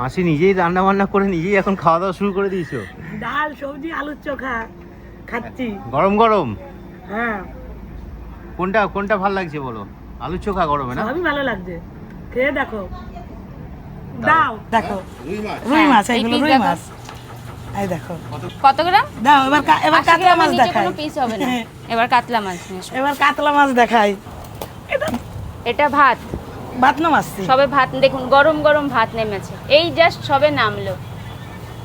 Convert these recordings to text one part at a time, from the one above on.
মাসি নিজেই রান্না বান্না করে নিজেই এখন খাওয়া দাওয়া শুরু করে দিয়েছো? ডাল সবজি আলুর চোখা খাচ্ছি গরম গরম। হ্যাঁ, কোনটা কোনটা ভালো লাগছে বলো? আলুর চোখা গরমে না? সবই ভালো লাগছে, খেয়ে দেখো। দাও দেখো, রুই মাছ। রুই মাছ, এইগুলো রুই মাছ। এই দেখো কত গ্রাম? দাও। এবার কাতলা মাছ দেখাই। কোনো পিস হবে না। এবার কাতলা মাছ নিয়ে এসো। এবার কাতলা মাছ দেখাই। এটা ভাত, ভাত না মাছ। সবে ভাত দেখুন, গরম গরম ভাত নেমেছে, এই জাস্ট সবে নামলো।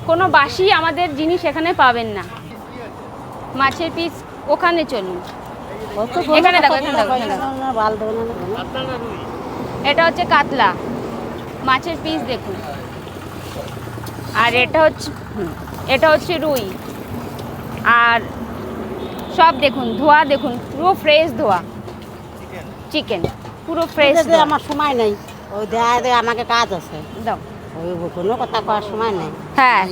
কোনো বাসি আমাদের জিনিস এখানে পাবেন না। মাছের পিস ওখানে চলুন, এখানে দেখো, এখানে দেখো, এখানে দেখো। এটা হচ্ছে কাতলা মাছের পিস দেখুন। আর এটা হচ্ছে রুই। আর সব দেখুন, ধোয়া দেখুন, পুরো ফ্রেশ ধোয়া চিকেন, পুরো ফ্রেশ। আমার সময় নেই, ওই দেয় আমাকে কাজ আছে, দাও। ওই কোনো কথা করার সময় নেই। হ্যাঁ,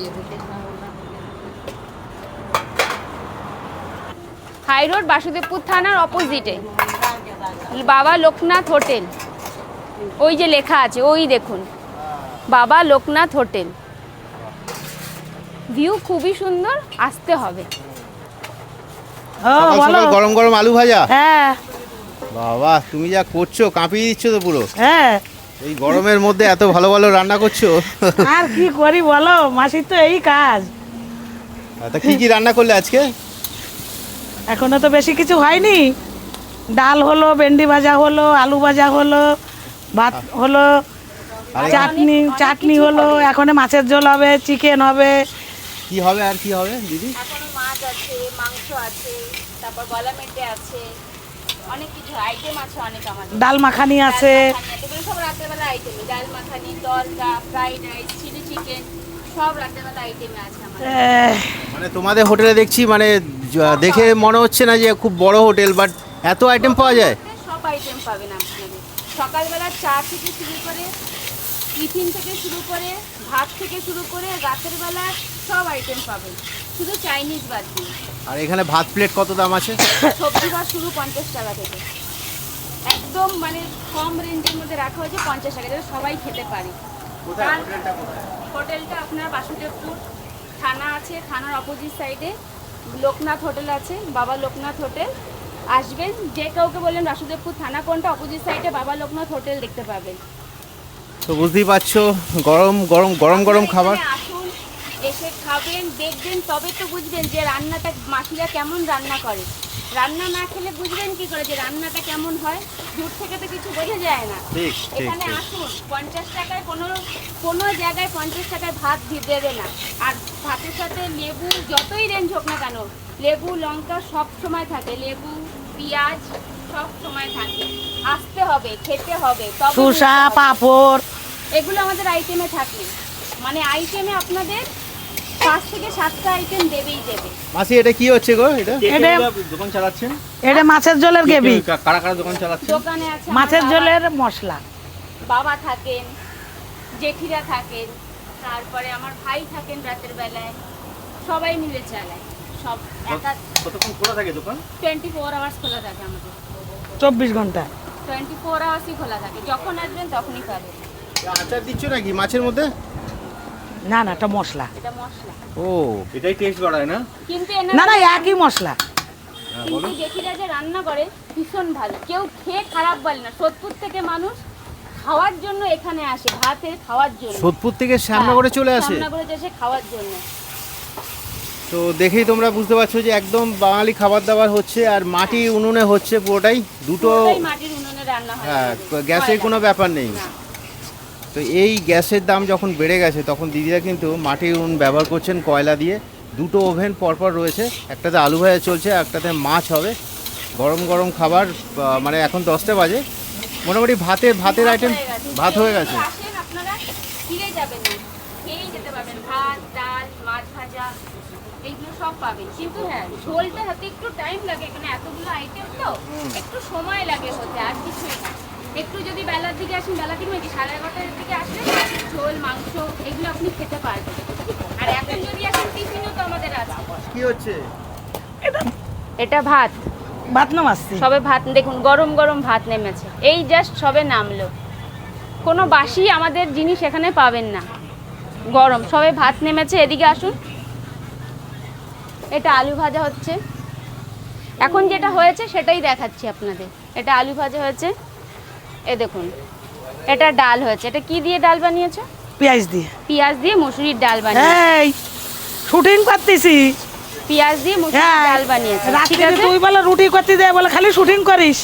হাই রোড, বাসুদেবপুর থানার অপোজিটে বাবা লোকনাথ হোটেল। ওই যে লেখা আছে, ওই দেখুন, বাবা লোকনাথ হোটেল। ভিউ খুবই সুন্দর, আসতে হবে। সকাল সকাল গরম গরম আলু ভাজা। হ্যাঁ বাবা, তুমি যা করছো, কাঁপিয়ে দিচ্ছ তো পুরো। হ্যাঁ, এই গরমের মধ্যে এত ভালো ভালো রান্না করছো। আর কি করি বলো, মাসির তো এই কাজ। তা কি কি রান্না করলে আজকে? এখনো তো বেশি কিছু হয়নি। ডাল হলো, ভেন্ডি ভাজা হলো, আলু ভাজা হলো, ভাত হলো, চাটনি হলো, এখন মাছের ঝোল হবে, চিকেন হবে। কি হবে আর কি হবে দিদি? এখনো মাছ আছে, মাংস আছে, তারপর গলা মেটে আছে, অনেক কিছু আইটেম আছে, অনেক আমাদের। ডাল মাখানি আছে। এগুলো সব রাতেরবেলা আইটেম। ডাল মাখানি, তরকা, ফ্রাইড রাইস, চিলি চিকেন, সব রাতেরবেলা আইটেমে আছে আমাদের। মানে তোমাদের হোটেলে দেখছি, মানে দেখে মনে হচ্ছে না যে খুব বড় হোটেল, বাট এত আইটেম পাওয়া যায়। সব আইটেম পাবেন আপনাদের। সকালবেলা চা থেকে শুরু করে, টিফিন থেকে শুরু করে, ভাত থেকে শুরু করে, রাতের বেলা সব আইটেম পাবেন, শুধু চাইনিজ বাদ দিয়ে। আর এখানে ভাত প্লেট কত দাম আছে? সবজি ভাত শুরু 50 টাকা থেকে, একদম মানে কম রেঞ্জের মধ্যে রাখা হয়েছে 50 টাকা, যেটা সবাই খেতে পারে। হোটেলটা আপনার বাসুদেবপুর থানা আছে, থানার অপোজিট সাইডে লোকনাথ হোটেল আছে, বাবা লোকনাথ হোটেল। আসবেন, যে কাউকে বললেন বাসুদেবপুর থানা কোনটা, অপোজিট সাইডে বাবা লোকনাথ হোটেল দেখতে পাবেন। তো বুঝতেই পারছো, গরম গরম গরম গরম খাবার। এখানে আসুন, এসে খাবেন, দেখবেন, তবে তো বুঝবেন যে রান্নাটা মাসিরা কেমন রান্না করে। রান্না না খেলে বুঝবেন কি করে যে রান্নাটা কেমন হয়? দূর থেকে তো কিছু বোঝা যায় না। ঠিক ঠিক এখানে ঠিক। আসুন, 50 টাকায় কোনো জায়গায় 50 টাকায় ভাত দেবে না। আর ভাতের সাথে লেবু, যতই রেঞ্জ হোক না কেন, লেবু লঙ্কা সব সময় থাকে, লেবু পেঁয়াজ সব সময় থাকে। আসতে হবে, খেতে হবে, তবে শসা, বুঝতে হবে। পাঁপড়, এগুলো আমাদের আইটেমে থাকে, মানে আইটেমে আপনাদের 5 থেকে 7টা আইটেম দেবেই দেবে। মাসি, এটা কি হচ্ছে গো? এটা দোকান চালাচ্ছেন? এটা মাছের ঝোলের গ্রেভি। কারা কারা দোকান চালাচ্ছেন? দোকানে আছে মাছের আমার ঝোলের মশলা। বাবা থাকেন, জেঠিরা থাকেন, তারপরে আমার ভাই থাকেন, রাতের বেলায় সবাই মিলে চালায়। সব একা। কতক্ষণ খোলা থাকে দোকান? 24 আওয়ার্স খোলা থাকে আমাদের, 24 ঘন্টা। 24 আওয়ার্সই খোলা থাকে, যখন আসবেন তখনই পাবেন। আচার দিচ্ছ নাকি মাছের মধ্যে? না না, এটা মশলা। এটা মশলা, ও, এটাই টেস্ট বাড়ায় না? কিন্তু না না, একই মশলা। কিন্তু জেঠিরা যে রান্না করে ভীষণ ভালো, কেউ খেয়ে খারাপ বলে না। সোদপুর থেকে মানুষ খাওয়ার জন্য এখানে আসে, ভাতের খাওয়ার জন্য। সোদপুর থেকে শ্যামনগরে চলে আসে? শ্যামনগরে এসে খাওয়ার জন্য। তো দেখেই তোমরা বুঝতে পারছো যে একদম বাঙালি খাবার দাবার হচ্ছে, আর মাটি উনুনে হচ্ছে পুরোটাই। দুটো, পুরোটাই মাটির উনুনে রান্না হয়। হ্যাঁ, আমাদের। গ্যাসের কোনো ব্যাপার নেই। না। তো এই গ্যাসের দাম যখন বেড়ে গেছে, তখন দিদিরা কিন্তু মাটির উনুন ব্যবহার করছেন, কয়লা দিয়ে। দুটো ওভেন পরপর রয়েছে, একটাতে আলু ভাজা চলছে, একটাতে মাছ হবে। গরম গরম খাবার, মানে এখন 10টা বাজে, মোটামুটি ভাতের আইটেম ভাত হয়ে গেছে। আসেন আপনারা, ফিরে যাবেন না, খেয়েই যেতে পারবেন। ভাত, ডাল, মাছ ভাজা, এইগুলো সব পাবেন। কিন্তু হ্যাঁ, ঝোলটা হতে একটু টাইম লাগে, এখানে এতগুলো আইটেম তো একটু সময় লাগে হতে, আর কিছুই না। একটু যদি বেলার দিকে আসেন, বেলা কি 11:30টার দিকে আসলে ঝোল, মাংস এগুলো আপনি খেতে পারবেন। আর এখন যদি আসেন, টিফিনও তো আমাদের আছে। কি হচ্ছে? এটা ভাত, ভাত না মাছ। সবে ভাত দেখুন, গরম গরম ভাত নেমেছে, এই জাস্ট সবে নামলো। কোনো বাসি আমাদের জিনিস এখানে পাবেন না। গরম, সবে ভাত নেমেছে, এদিকে আসুন। এটা আলু ভাজা হচ্ছে, এখন যেটা হয়েছে সেটাই দেখাচ্ছি আপনাদের। এটা আলু ভাজা হয়েছে, এ দেখুন এটা ডাল হয়েছে। এটা কি দিয়ে ডাল বানিয়েছো? পেঁয়াজ দিয়ে। পেঁয়াজ দিয়ে মুসুরির ডাল বানিয়েছে। এই শুটিং করতেছি। পেঁয়াজ দিয়ে মুসুরির ডাল বানিয়েছে, ঠিক রাত্রে আছে। তুই বলে রুটি করতে দেয় বলে খালি শুটিং করিস।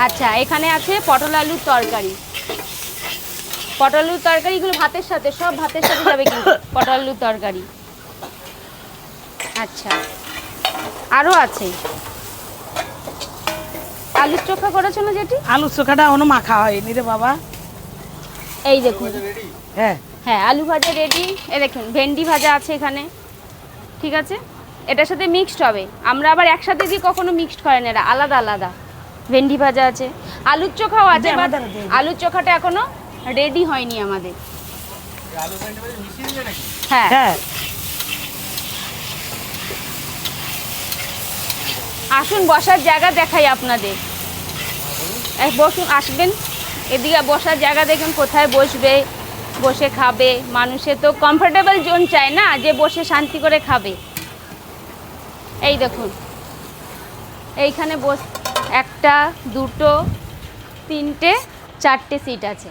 আচ্ছা, এখানে আছে পটল আলুর তরকারি। পটল আলুর তরকারিগুলো ভাতের সাথে, সব ভাতের সাথে যাবে কিন্তু পটল আলুর তরকারি। আচ্ছা, আরও আছে আলুর চোখা করেছো না যেটি? আলুর চোখাটা এখনো মাখা হয়নি রে বাবা। এই দেখুন, হ্যাঁ হ্যাঁ আলু ভাজা রেডি। এ দেখুন ভেন্ডি ভাজা আছে এখানে, ঠিক আছে। এটার সাথে মিক্সড হবে, আমরা আবার একসাথে দিয়ে কখনো মিক্সড করেন, এরা আলাদা আলাদা। ভেন্ডি ভাজা আছে, আলুর চোখাও আছে, বাট আলুর চোখাটা এখনো রেডি হয়নি আমাদের। হ্যাঁ, হ্যাঁ আসুন বসার জায়গা দেখাই আপনাদের। বসুন, আসবেন এদিকে, বসার জায়গা দেখুন কোথায় বসবে, বসে খাবে। মানুষে তো কমফোর্টেবল জোন চায় না, যে বসে শান্তি করে খাবে। এই দেখুন এইখানে বস, একটা দুটো তিনটে চারটে সিট আছে,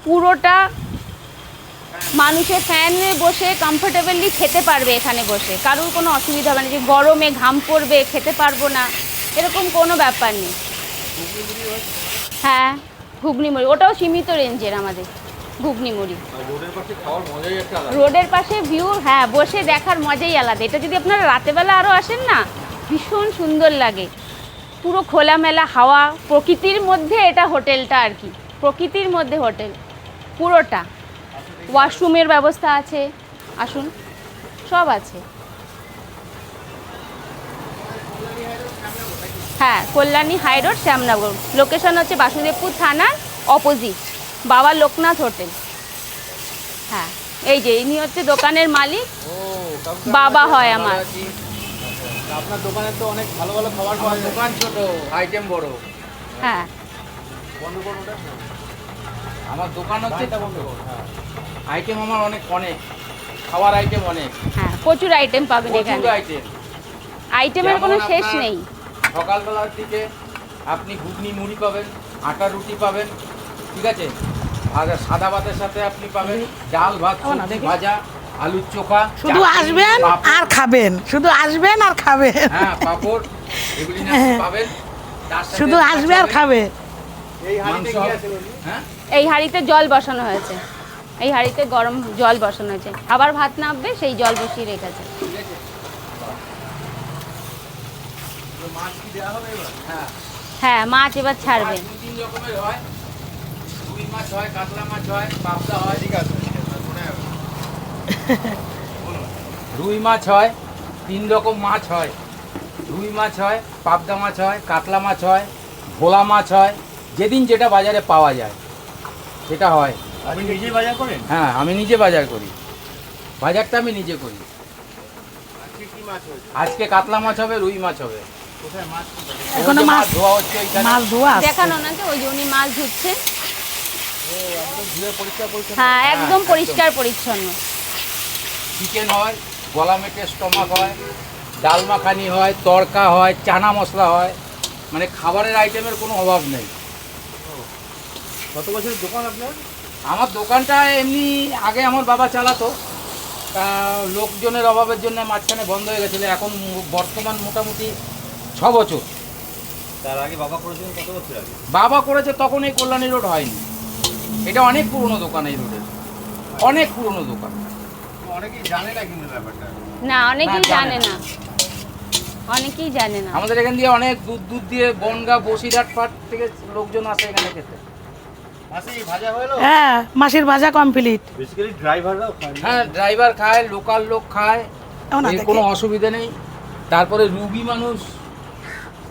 পুরোটা মানুষের ফ্যানে বসে কমফোর্টেবলি খেতে পারবে এখানে বসে, কারোর কোনো অসুবিধা হবে না যে গরমে ঘাম পড়বে খেতে পারবো না, এরকম কোনো ব্যাপার নেই। হ্যাঁ ঘুগনি মুড়ি, ওটাও সীমিত রেঞ্জের আমাদের ঘুগনি মুড়ি। রোডের পাশে খাওয়ার মজাই একটা আলাদা। রোডের পাশে ভিউ, হ্যাঁ বসে দেখার মজাই আলাদা। এটা যদি আপনারা রাতেবেলা আরও আসেন না, ভীষণ সুন্দর লাগে। পুরো খোলামেলা হাওয়া, প্রকৃতির মধ্যে এটা হোটেলটা আর কি, প্রকৃতির মধ্যে হোটেল পুরোটা। ওয়াশরুমের ব্যবস্থা আছে, আসুন সব আছে। হ্যাঁ Kalyani high road, Shyamnagar. Location হচ্ছে বাসুদেবপুর থানার অপোজিট, বাবা লোকনাথ হোটেল। হ্যাঁ এই যে ইনি হচ্ছে দোকানের মালিক, বাবা হয় আমার। আপনার দোকানে তো অনেক ভালো ভালো খাবার পাওয়া যায়। দোকান ছোট, আইটেম বড়। হ্যাঁ বন্ধ করুন ওটা। আমার দোকান হচ্ছে আইটেম আমার অনেক অনেক, খাবার আইটেম অনেক, হ্যাঁ প্রচুর আইটেম পাবেন এখানে, প্রচুর আইটেম। আইটেমের কোনো যেমন শেষ আপনার নেই। সকালবেলার দিকে আপনি ঘুগনি মুড়ি পাবেন, আটা রুটি পাবেন, ঠিক আছে। আর সাদা ভাতের সাথে আপনি পাবেন ডাল ভাত, সবজি ভাজা, আলুর চোখা। শুধু চাটনি, আসবেন পাঁপড়, আর খাবেন, শুধু আসবেন আর খাবেন, হ্যাঁ পাঁপড়, এগুলি না পাবেন। তার সাথে শুধু আসবে আর পাবেন খাবে। মাংস, হ্যাঁ এই হাঁড়িতে জল বসানো হয়েছে, এই হাঁড়িতে গরম জল বসানো হয়েছে, আবার ভাত নামবে সেই জল বসিয়ে রেখেছে। ঠিক আছে। তো মাছ কি দেওয়া হবে এবার? হ্যাঁ, হ্যাঁ মাছ এবার ছাড়বে। মাছ 2-3 রকমের হয়, রুই মাছ হয়, কাতলা মাছ হয়, পাবদা হয়। ঠিক আছে, রুই মাছ হয়, 3 রকম মাছ হয়। রুই মাছ হয়, পাবদা মাছ হয়, কাতলা মাছ হয়, ভোলা মাছ হয়, যেদিন যেটা বাজারে পাওয়া যায় সেটা হয়। আপনি নিজেই বাজার করেন? হ্যাঁ আমি নিজে বাজার করি, বাজারটা আমি নিজে করি। আজকে কি মাছ হয়েছে? আজকে কাতলা মাছ হবে, রুই মাছ হবে। কোথায় মাছ কোথায়? এখনো ওই যে মাছ ধোয়া হচ্ছে ওইখানে। মাছ ধোয়া আছে। দেখানো নাকি ওই যে উনি মাছ ধুচ্ছে। ধুয়ে পরিষ্কার পরিচ্ছন্ন। হ্যাঁ হ্যাঁ, একদম পরিষ্কার পরিচ্ছন্ন। চিকেন হয়, গলা মেটে স্টমাক হয়, ডাল মাখানি হয়, তড়কা হয়, চানা মশলা হয়, মানে খাবারের আইটেমের কোনো অভাব নেই। কত বছরের দোকান আপনার? আমার দোকানটা এমনি আগে আমার বাবা চালাতো, তা লোকজনের অভাবের জন্য মাঝখানে বন্ধ হয়ে গেছিলো। এখন বর্তমান মোটামুটি 6 বছর। তার আগে বাবা করেছিলেন কত বছর আগে? বাবা করেছে তখন এই কল্যাণী রোড হয়নি, এটা অনেক পুরনো দোকান, এই রোডের অনেক পুরনো দোকান। অনেকেই জানে না কিন্তু ব্যাপারটা। না অনেকেই না, জানে জানে না, অনেকেই জানে না। আমাদের এখান দিয়ে অনেক দূর দূর দিয়ে বনগা, বসিরহাট ফাট থেকে লোকজন আসে এখানে খেতে। মাসি ভাজা হলো? হ্যাঁ মাসির ভাজা কমপ্লিট। বেসিক্যালি ড্রাইভাররাও খায় না? হ্যাঁ ড্রাইভার খায়, লোকাল লোক খায়, ওনা এর দেখে। কোনো অসুবিধা নেই। তারপরে রুগী মানুষ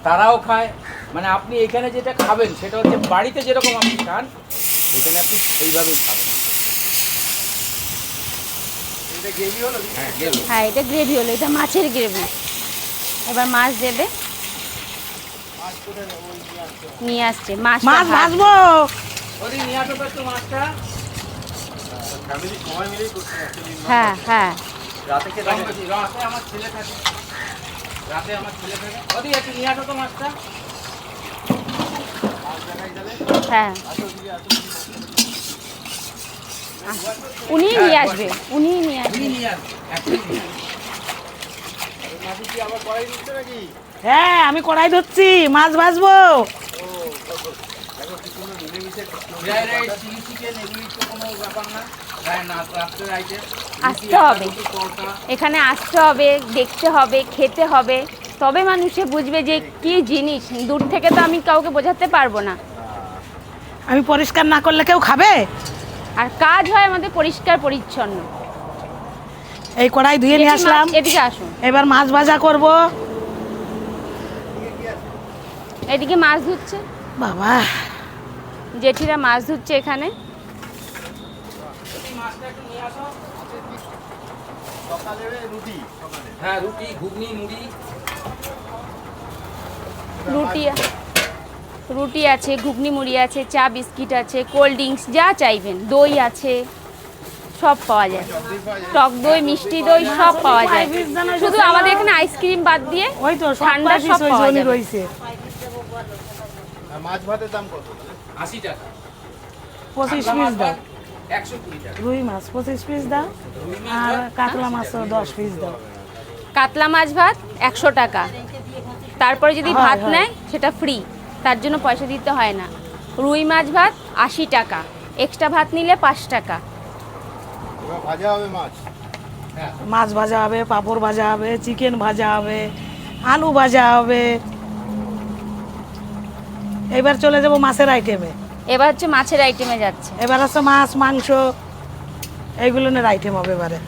তারাও খায়, মানে আপনি এখানে যেটা খাবেন সেটা হচ্ছে বাড়িতে যেরকম আপনি খান এখানে আপনি সেইভাবেই খাবেন। এটা গ্রেভি হলো? হ্যাঁ গেল। হ্যাঁ এটা গ্রেভি হলো, এটা মাছের গ্রেভি। এবার মাছ দেবে, নিয়ে আসছে মাছ। মাছ ভাজবো। ওদিন নিয়ে আসো তো একটু মাছটা। হ্যাঁ হ্যাঁ রাতে কে থাকে? রাতে আমার ছেলে থাকে। ওদি একটু নিয়ে আসো তো মাছটা। হ্যাঁ উনিই নিয়ে আসবে উনিই নিয়ে আসবে তুমি নিয়ে আসো, এখনই নিয়ে আসো। মাটি কি আবার কড়াই দিচ্ছে নাকি? হ্যাঁ আমি কড়াই ধরছি, মাছ ভাজবো। ফ্রাইড রাইস, চিলি চিকেন এগুলি তো কোনো ব্যাপার না। রাত্রের আইটেম। আসতে হবে। এখানে আসতে হবে, দেখতে হবে, খেতে হবে, তবে মানুষে বুঝবে যে কি জিনিস। দূর থেকে তো আমি কাউকে বোঝাতে পারবো না। আমি পরিষ্কার না করলে কেউ খাবে? আর কাজ হয় আমাদের পরিষ্কার পরিচ্ছন্ন। এই কড়াই ধুয়ে নিয়ে আসলাম, এদিকে আসুন, এবার মাছ ভাজা করব। এদিকে মাছ ধুচ্ছে, বাবা জেঠিরা মাছ ধুচ্ছে এখানে। সকালে রুটি হ্যাঁ, রুটি, ঘুগনি, মুড়ি। রুটি আছে, ঘুগনি মুড়ি আছে, চা বিস্কিট আছে, কোল্ড ড্রিঙ্কস যা চাইবেন, দই আছে, সব পাওয়া যায়। টক দই, মিষ্টি দই সব পাওয়া যায়। শুধু আমাদের এখানে আইসক্রিম বাদ দিয়ে ওই তো ঠান্ডা সব পাওয়া যাবে। রয়েছে। আর মাছ ভাতের দাম কত? 80 টাকা। 25 পিস দাও। 120 টাকা। রুই মাছ 25 পিস দাও, আর কাতলা মাছও 10 পিস দাও। কাতলা মাছ ভাত 100 টাকা। তারপরে যদি হয়, ভাত হয়। নেয় সেটা ফ্রি, তার জন্য পয়সা দিতে হয় না। রুই মাছ ভাত 80 টাকা, এক্সট্রা ভাত নিলে 5 টাকা। এবার ভাজা হবে মাছ। হ্যাঁ। মাছ ভাজা হবে, পাঁপড় ভাজা হবে, চিকেন ভাজা হবে, আলু ভাজা হবে। এবার চলে যাব মাছের আইটেমে। এবার হচ্ছে মাছের আইটেমে যাচ্ছে। এবার হচ্ছে মাছ, মাংস, এইগুলোর আইটেম হবে এবারে।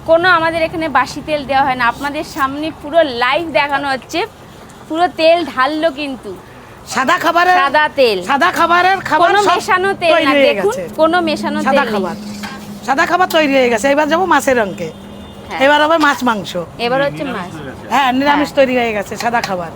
কোনো আমাদের এখানে বাসি তেল দেওয়া হয় না, আপনাদের সামনে পুরো লাইভ দেখানো হচ্ছে। পুরো তেল ঢাললো কিন্তু সাদা খাবারের সাদা তেল, সাদা খাবারের খাবার কোনো সব মেশানো তেল তৈরি না। হয়ে দেখুন গেছে। কোনো মেশানো সাদা তেল নেই। খাবার, সাদা খাবার তৈরি হয়ে গেছে। এবার যাবো মাছের অঙ্কে। হ্যাঁ। এবার হবে মাছ মাংস। এবার হচ্ছে মাছ। হ্যাঁ নিরামিষ তৈরি হয়ে গেছে, সাদা খাবার।